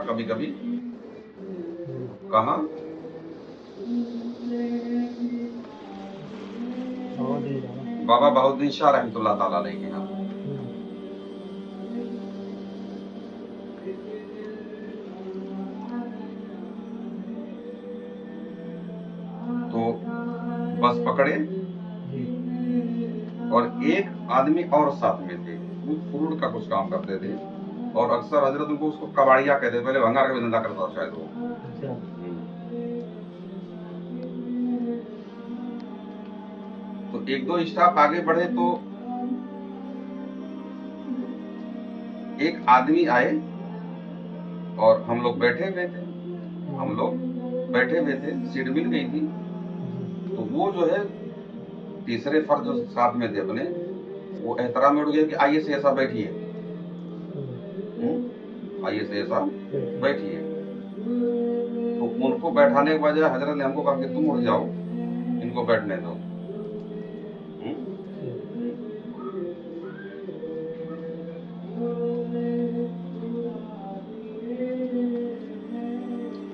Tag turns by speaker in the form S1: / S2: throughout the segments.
S1: कभी कभी। कहाँ? बाबा बहुद्दीन शाह रहमतुल्लाह ताला अलैह के यहाँ। तो बस पकड़े और एक आदमी और साथ में थे, वो फ्रूट का कुछ काम करते थे और अक्सर हजरत उनको उसको कबाड़िया कहते थे, पहले भंगार का भी धंधा करता था शायद वो। तो एक दो स्टाफ आगे बढ़े तो एक आदमी आए और हम लोग बैठे हुए थे, सीट मिल गई थी। तो वो जो है तीसरे फर्द जो साथ में थे अपने, वो एहतराम में उठ गया कि आइए से ऐसा बैठिए, आइए से ऐसा बैठिए। तो उनको बैठाने के बजाय हजरत ने हमको कहा कि तुम उठ जाओ, इनको बैठने दो।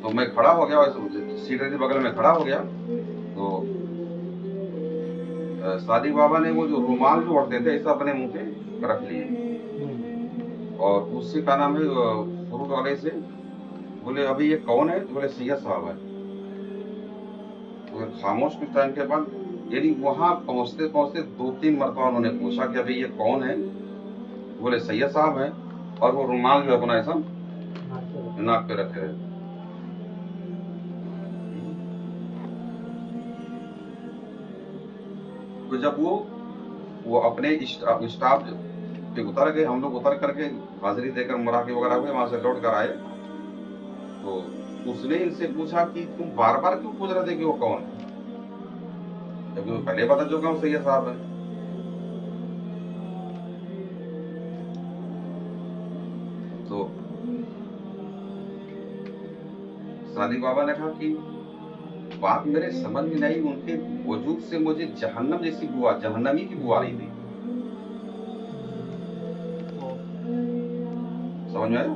S1: तो मैं खड़ा हो गया, सीट के बगल में खड़ा हो गया। तो सादी बाबा ने वो जो रुमाल जो ओढ़ते थे ऐसा अपने मुंह पे रख लिए और उससे का नाम है फ्रूट वाले से बोले अभी ये कौन है? बोले सैयद साहब है। तो खामोश कुछ टाइम के बाद, यानी वहां पहुंचते पहुंचते 2-3 मरतबा उन्होंने पूछा कि अभी ये कौन है? बोले सैयद साहब है। और वो रुमाल जो अपना ऐसा नाक पे रखे है। तो जब वो अपने स्टाफ पे उतर गए, हम लोग उतर करके हाजिरी देकर मुराके वगैरह हुए, वहां से लौट कर आए, तो उसने इनसे पूछा कि तुम बार बार क्यों पूछ रहे थे कि वो कौन है, जबकि मैं पहले बता चुका हूँ सैयद साहब है। तो सादी बाबा ने कहा कि बात मेरे समझ में नहीं, उनके वजूद से मुझे जहन्नम जैसी बुआ, जहन्नमी की बुआ रही थी। समझ में आया?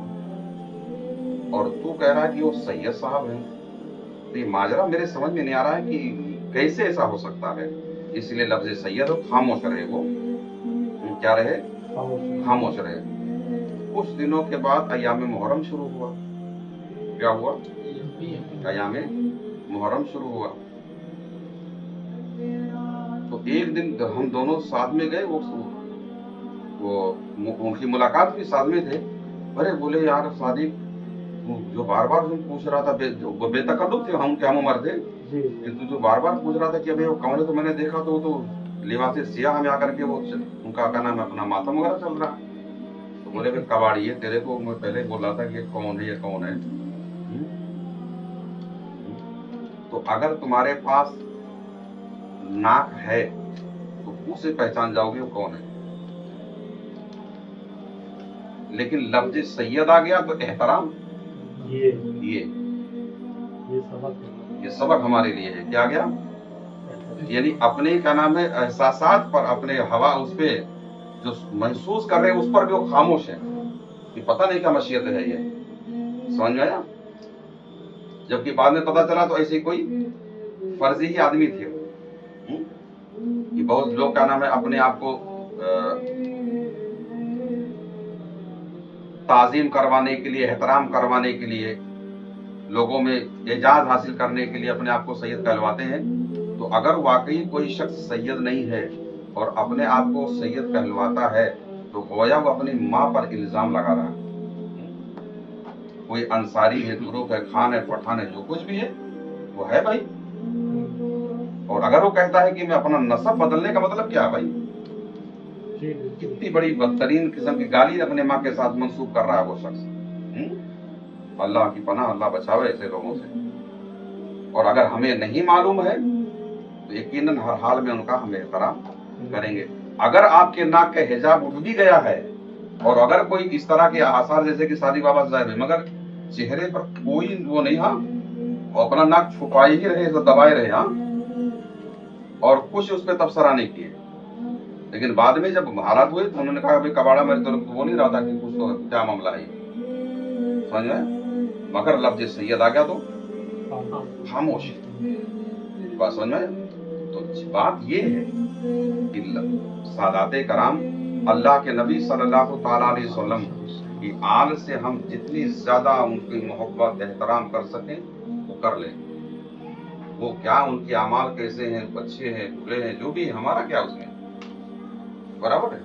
S1: और तू कह रहा है कि वो सैयद साहब है, तो ये माजरा मेरे समझ में नहीं आ रहा है कि कैसे ऐसा हो सकता है। इसलिए लफ्ज सैयद हो, खामोश रहे वो, क्या रहे? खामोश रहे। कुछ दिनों के बाद अयाम मुहर्रम शुरू हुआ। क्या हुआ? अयाम मुहर्रम शुरू हुआ। तो एक दिन हम दोनों साथ में गए, वो उनकी मुलाकात भी साथ में थे। अरे बोले यार सादी, जो बार बार तुम पूछ रहा था, बेतकल्लुफ थे हम उम्र थे, कि तू जो बार बार पूछ रहा था कि अभी वो कौन है, तो मैंने देखा तो वो तो लिबास सियाह में आकर के वो उनका क्या नाम है अपना मातम वगैरह चल रहा है। तो बोले फिर कबाड़ी है, तेरे को मैं पहले बोल रहा था कि ये कौन है, ये कौन है। तो अगर तुम्हारे पास नाक है तो उसे पहचान जाओगे वो कौन है। लेकिन लफ्ज सैयद आ गया तो एहतराम, ये सबक हमारे लिए है। क्या गया? यानी अपने क्या नाम है एहसासात पर, अपने हवा उस पे जो महसूस कर रहे हैं उस पर भी वो खामोश है कि पता नहीं क्या मशीयत है ये। समझ में आया? जबकि बाद में पता चला तो ऐसे कोई फर्जी ही आदमी थे कि बहुत लोग क्या नाम है अपने आप को ताजीम करवाने के लिए, एहतराम करवाने के लिए, लोगों में एजाज हासिल करने के लिए अपने आप को सैयद कहलवाते हैं। तो अगर वाकई कोई शख्स सैयद नहीं है और अपने आप को सैयद कहलवाता है तो गोया वो अपनी माँ पर इल्जाम लगा रहा है। कोई अंसारी है, तुरुक है, खान है, पठान है, जो कुछ भी है वो है भाई। और अगर वो कहता है कि मैं अपना नस्ब बदलने का मतलब क्या है भाई? कितनी बड़ी बदतरीन किस्म की गाली अपने माँ के साथ मंसूब कर रहा है वो शख्स। अल्लाह की पनाह, अल्लाह बचावे ऐसे लोगों से। और अगर हमें नहीं मालूम है तो यकीनन हर हाल में उनका हम एहतराम करेंगे। अगर आपके नाक का हिजाब उठ भी गया है और अगर कोई इस तरह के आसार जैसे कि सादी बाबा जाहिर है, मगर चेहरे पर कोई वो नहीं, हाँ वो अपना नाक छुपाए ही रहे, दबाए रहे, हाँ, और कुछ उस पर तबसरा नहीं किए। लेकिन बाद में जब हालात हुए तो उन्होंने कहा भाई कबाड़ा मेरे तरफ वो नहीं रहा था कि कुछ तो क्या मामला है। समझ में? मगर लफ्ज सैयद आ गया तो खामोशी। बात समझ में? तो बात ये है कि सादाते कराम अल्लाह के नबी सल्लल्लाहु ताला अलैहि वसल्लम की आल से हम जितनी ज्यादा उनकी मोहब्बत एहतराम कर सकें वो कर लें। वो क्या उनके अमाल कैसे हैं, अच्छे हैं बुरे हैं, जो भी, हमारा क्या उसमें, बराबर है।